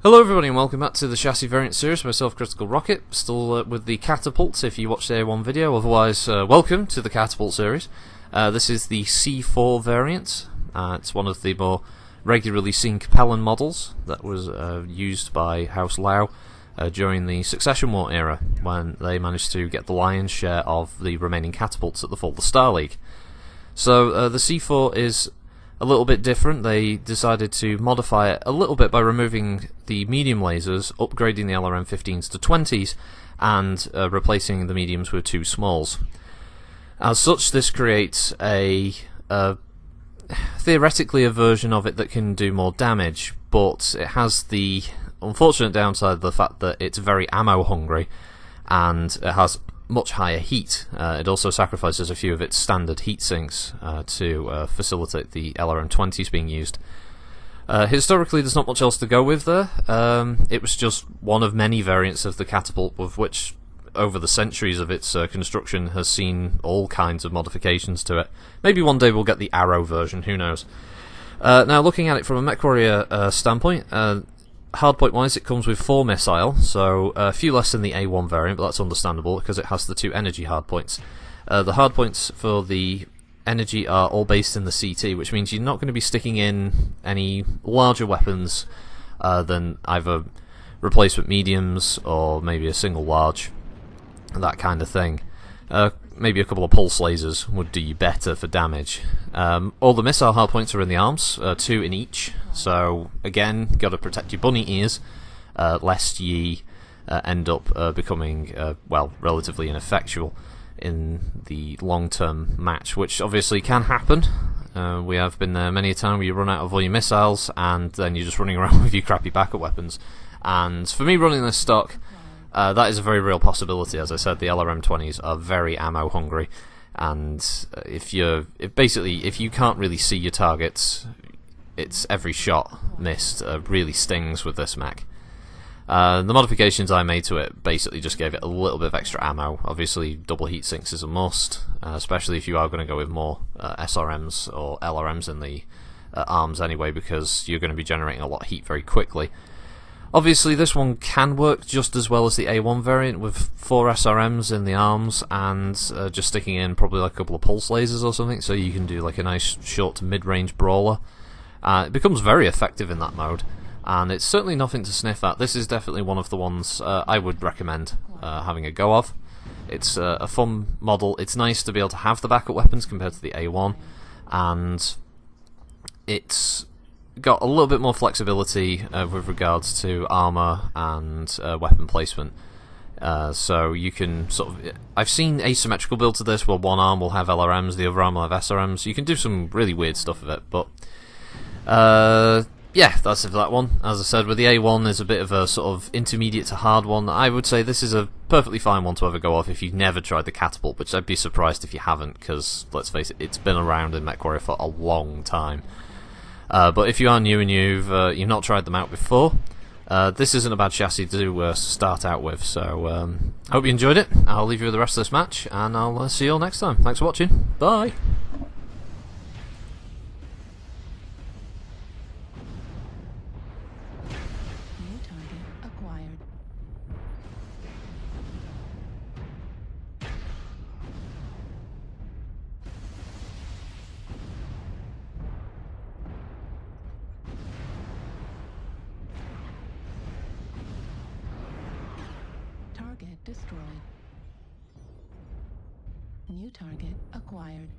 Hello everybody and welcome back to the chassis variant series by Myself Critical Rocket, still with the Catapult if you watched the A1 video, otherwise welcome to the Catapult series. This is the C4 variant. It's one of the more regularly seen Capellan models that was used by House Lau during the Succession War era, when they managed to get the lion's share of the remaining catapults at the fall of the Star League. So the C4 is a little bit different. They decided to modify it a little bit by removing the medium lasers, upgrading the LRM-15s to 20s, and replacing the mediums with two smalls. As such, this creates theoretically a version of it that can do more damage, but it has the unfortunate downside of the fact that it's very ammo hungry, and it has much higher heat. It also sacrifices a few of its standard heat sinks to facilitate the LRM-20s being used. Historically, there's not much else to go with there. It was just one of many variants of the Catapult, of which, over the centuries of its construction, has seen all kinds of modifications to it. Maybe one day we'll get the Arrow version, who knows. Now, looking at it from a MechWarrior standpoint, hardpoint wise, it comes with 4 missile, so a few less than the A1 variant, but that's understandable because it has the 2 energy hardpoints. The hardpoints for the energy are all based in the CT, which means you're not going to be sticking in any larger weapons than either replacement mediums or maybe a single large, that kind of thing. Maybe a couple of pulse lasers would do you better for damage. All the missile hardpoints are in the arms, 2 in each, so again, got to protect your bunny ears, lest ye end up becoming, well, relatively ineffectual in the long-term match, which obviously can happen. We have been there many a time where you run out of all your missiles, and then you're just running around with your crappy backup weapons. And for me running this stock, that is a very real possibility. As I said, the LRM-20s are very ammo hungry, and if you can't really see your targets, it's every shot missed really stings with this mech. The modifications I made to it basically just gave it a little bit of extra ammo. Obviously, double heat sinks is a must, especially if you are going to go with more SRMs or LRMs in the arms anyway, because you're going to be generating a lot of heat very quickly. Obviously, this one can work just as well as the A1 variant with 4 SRMs in the arms and just sticking in probably like a couple of pulse lasers or something, so you can do like a nice short to mid-range brawler. It becomes very effective in that mode, and it's certainly nothing to sniff at. This is definitely one of the ones I would recommend having a go of. It's a fun model. It's nice to be able to have the backup weapons compared to the A1, and it's got a little bit more flexibility with regards to armor and weapon placement. So you can sort of... I've seen asymmetrical builds of this where one arm will have LRMs, the other arm will have SRMs. You can do some really weird stuff with it, but yeah, that's it for that one. As I said, with the A1 there's a bit of a sort of intermediate to hard one. I would say this is a perfectly fine one to ever go off if you've never tried the Catapult, which I'd be surprised if you haven't, because let's face it, it's been around in MechWarrior for a long time. But if you are new and you've not tried them out before, this isn't a bad chassis to start out with. So hope you enjoyed it. I'll leave you with the rest of this match, and I'll see you all next time. Thanks for watching. Bye. New target acquired. Target destroyed. New target acquired.